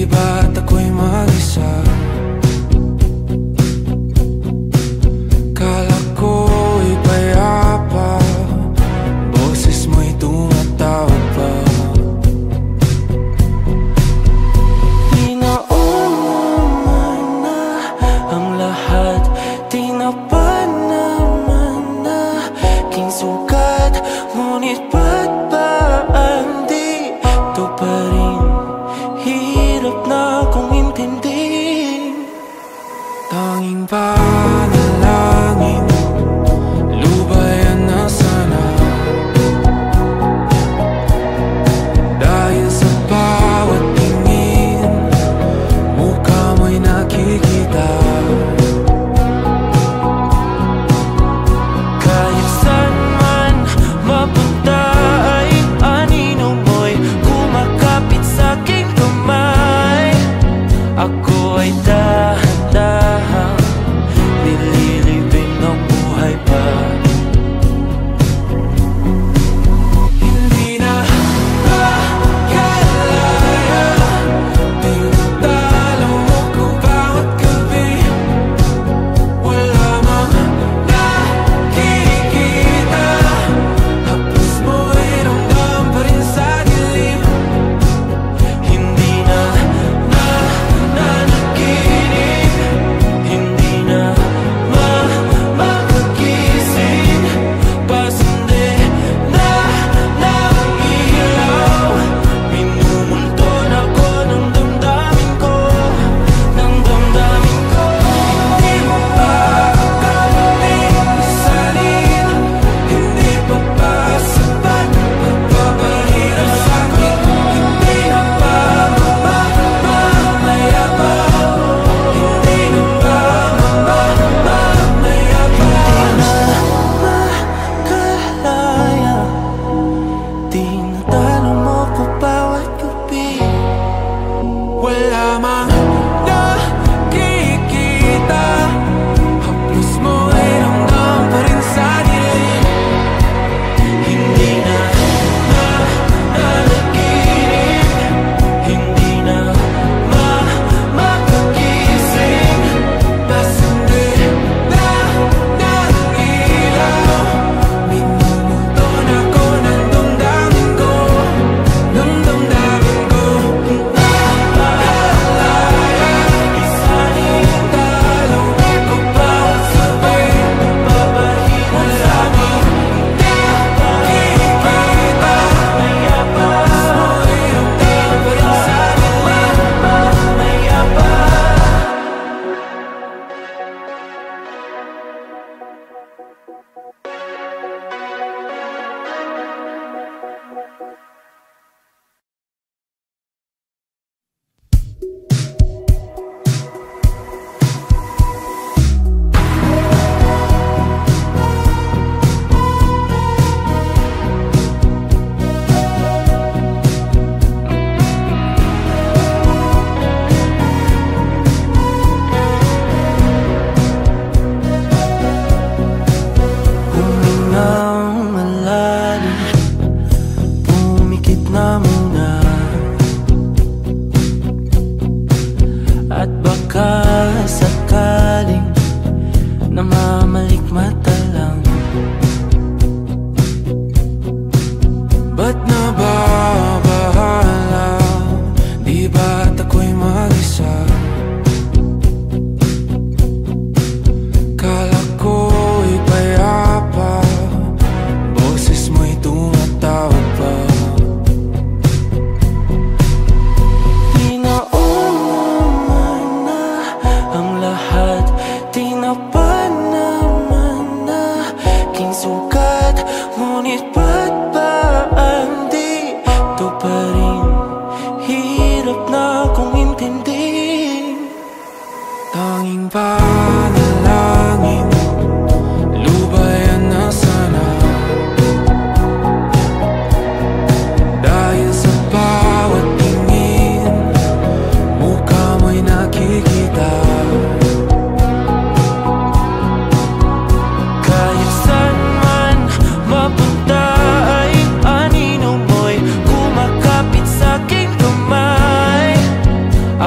ba't ako'y mag-isa? Kala ko'y payapa, boses mo'y tumatawag pa. Di naman na ang lahat, di na pa naman na king sukat. Ngunit ba't ba di to pa rin? Hirap na kong intindihin. Tanging panalangin, lubayan na sana. Dahil sa bawat tingin, mukha mo'y nakikita. Kahit saan man mapunta ay anino mo'y kumakapit sa aking kamay. Ako ay dahan-dahang nililibing ng buhay pa. Hindi na makalaya, tinatalo mo ko bawat gabi. Wala mang nakikita, hapos mo'y ramdam pa rin sa dilim. Hindi na nanaginip, hindi na makagising. Pasindi na ng ilaw, minumulton ako ng damdamin ko, ng damdamin ko. Hindi mo pa akalaing masalin, hindi pa ba sapat magpapahirap sa'kin? Hindi na ba mamamaya pa? Hindi na ba mamamaya pa? Makalaya, tinatalo mo ko bawat gabi. Wala mang nakikita, haplos mo ay ramdam pa rin sa dilim. Hindi na nanaginip, hindi na makagising. Pasindi na ng ilaw, minumulton ako ng damdamin ko, ng damdamin ko. Makalaya,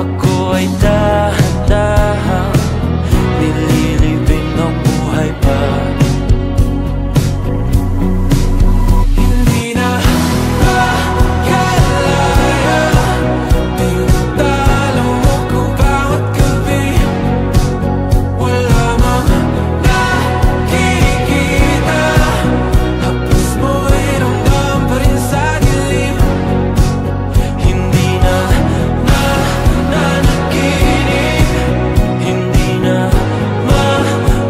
Ako ay dahan-dahang nililibing ng buhay pa. Hindi na makalaya, tinatalo mo ko bawat gabi. Wala mang nakikita, haplos mo ay ramdam pa rin sa dilim. Hindi na nanaginip, hindi na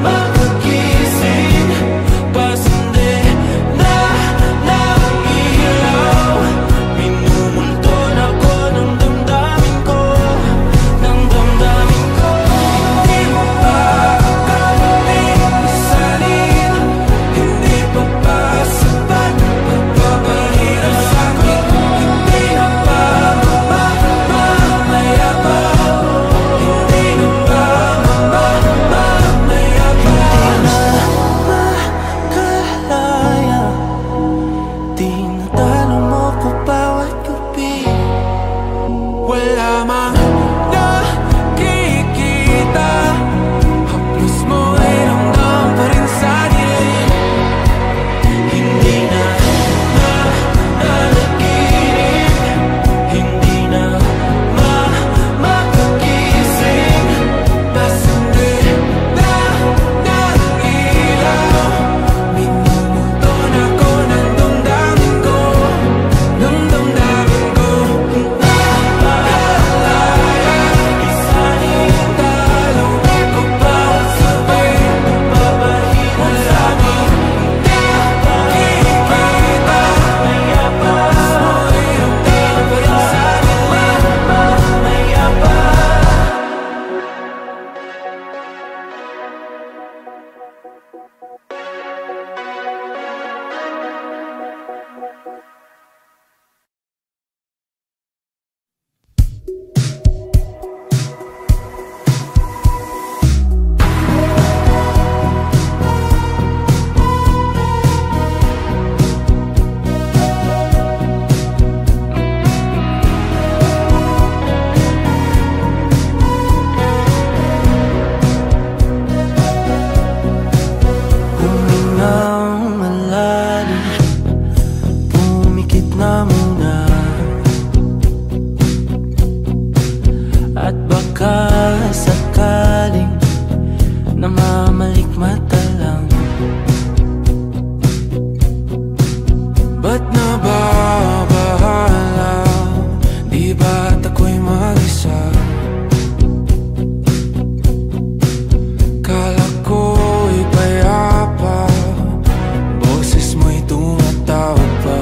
makagising. Pasindi na ng ilaw, minumulton ako ng damdamin ko, ng damdamin ko. Hindi mo pa kami isalin, hindi pa ba sapat pagpapahirap sa'kin? Hindi na ba mamamaya pa? Hindi na ba mamamaya pa? Makalaya, tinatalo mo ko bawat gabi. Wala mang nakikita, haplos mo ay ramdam pa rin sa dilim. Hindi na nanaginip, hindi na makagising. Pasindi na ng ilaw, minumulton ako ng damdamin ko, ng damdamin ko. Nakalaya, isalin talo ko bawat gabi. Papahirap sa'kin, nakikita, haplos mo ay ramdam pa rin sa dilim. Mamaya pa. Humingang malalim, pumikit na muna, at baka sakaling namamalikmata lang. Ba't nababahala? Di ba't ako'y mag-isa? Kala ko'y payapa, boses mo'y tumatawag pa.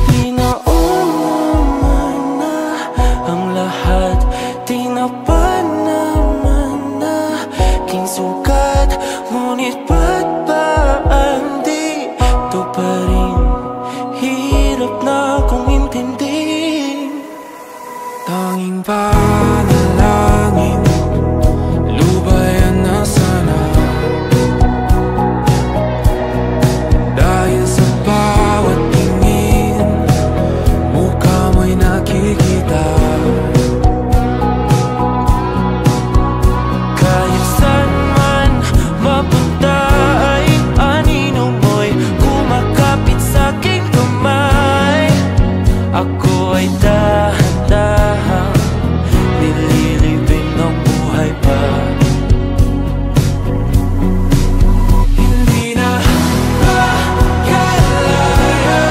Tinaon naman na ang lahat, tinapan naman na king sugat. Ngunit ba't ba andito pa rin? Hirap na kong intindihin. Tanging panalangin, lubayan na sana. Dahil sa bawat tingin, mukha mo'y nakikita. Kahit saan man mapunta ay anino mo'y kumakapit sa'king kamay. Ako ay dahan-dahang nililibing ng buhay pa. Hindi na makalaya,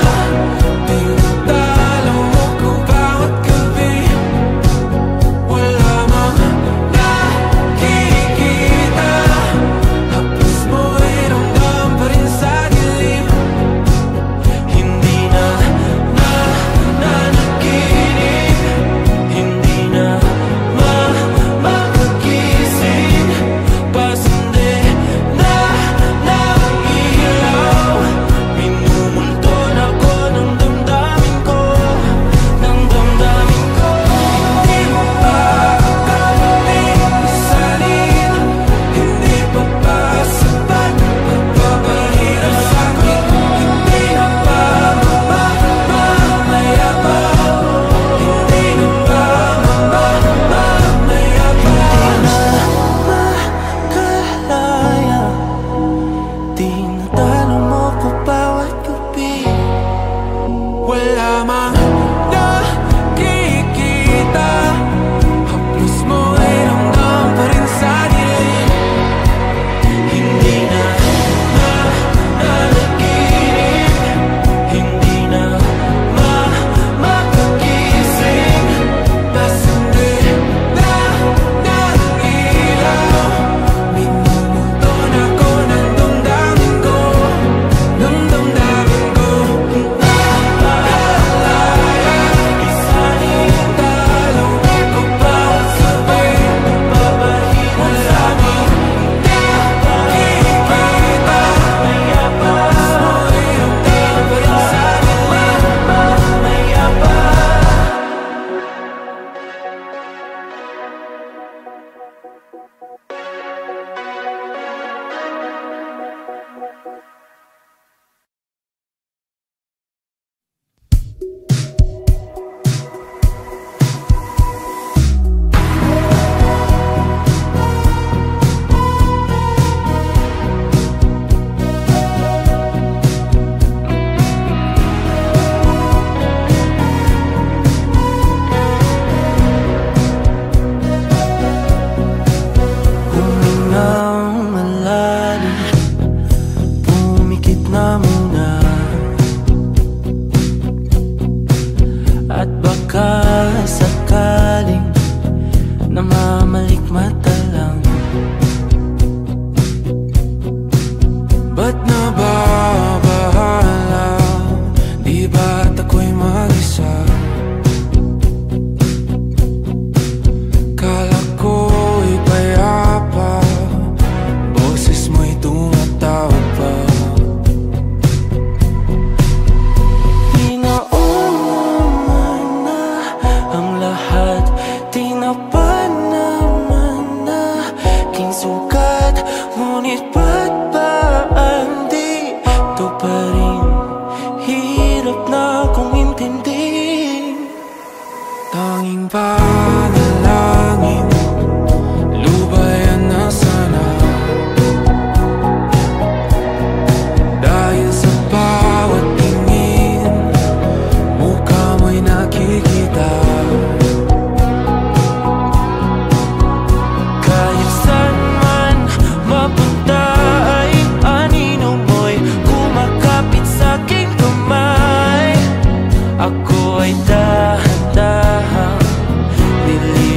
tinatalo mo ko bawat gabi. Wala mang nakikita, haplos mo ay ramdam pa rin sa dilim. Hindi na nanaginip, pagkasakaling namamalikmata lang. Ba't nababahala? Di ba't ako'y mag-isa? Kala ko'y payapa, boses mo'y tumatawag pa. Di naman na ang lahat, tinapan naman na king sukat. Ngunit ba't ba di to pa rin? Hirap na kong intindihin. Tanging panalangin, lubayan na sana. Dahil sa bawat tingin, mukha mo'y nakikita. Kahit saan man mapunta ay anino mo'y kumakapit sa aking kamay. Ako ay dahan-dahang liliw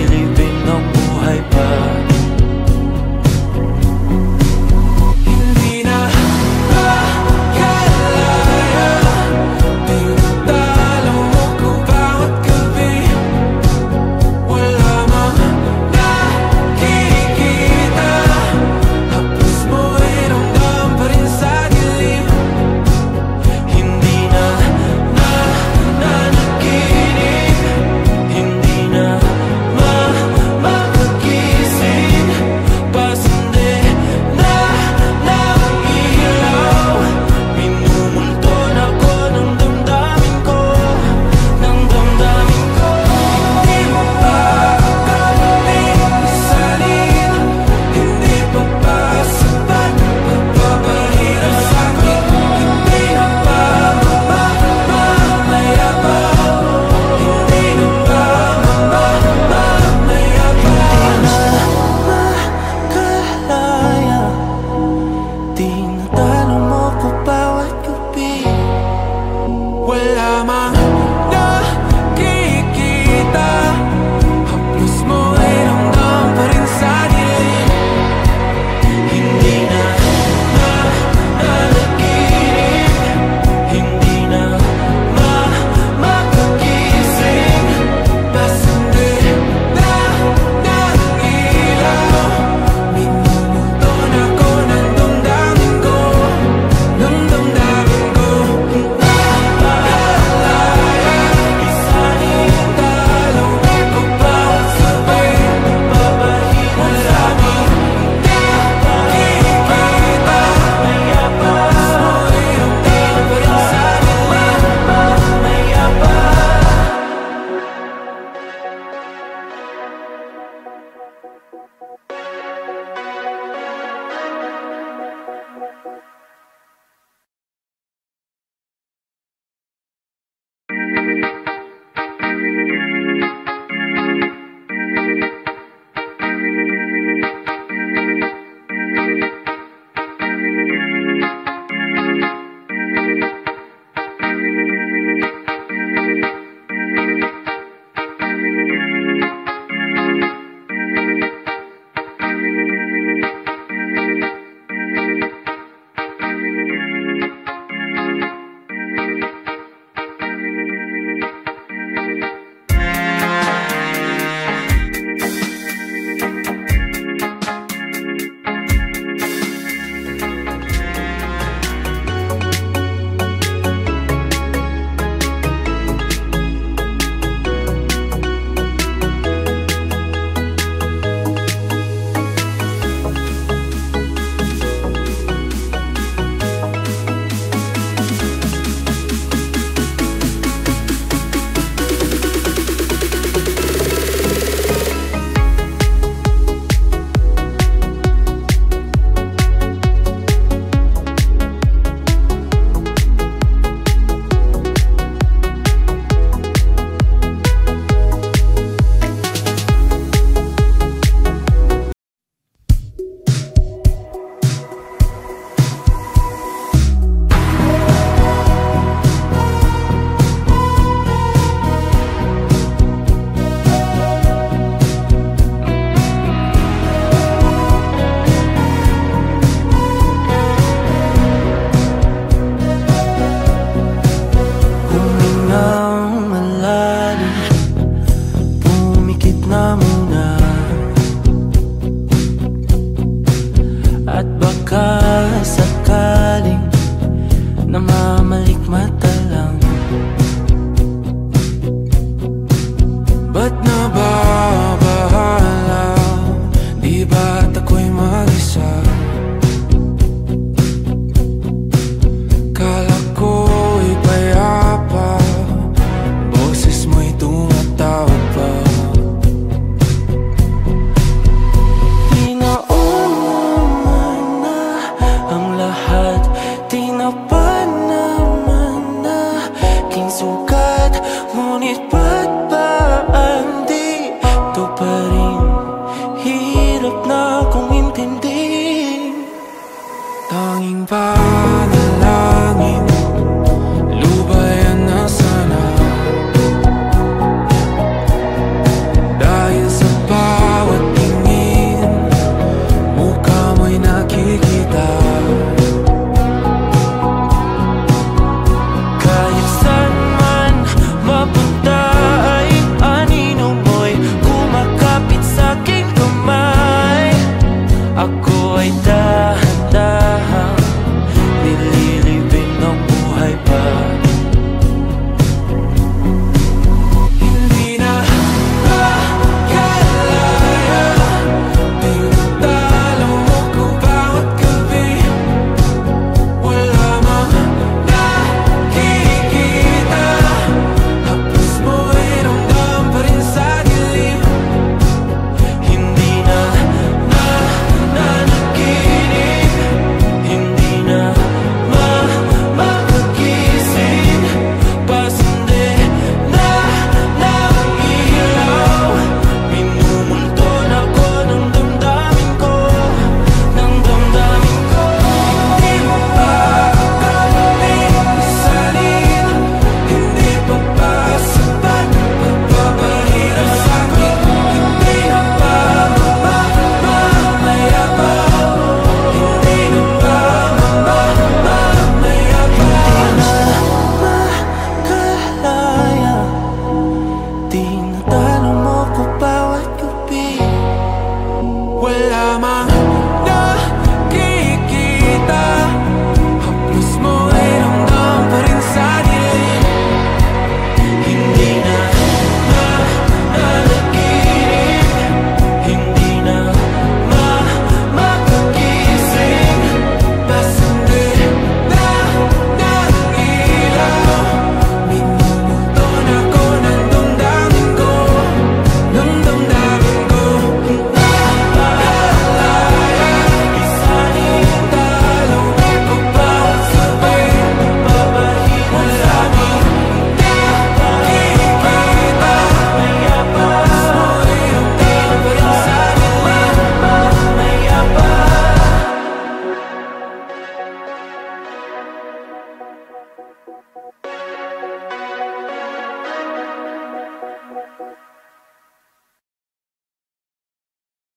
but not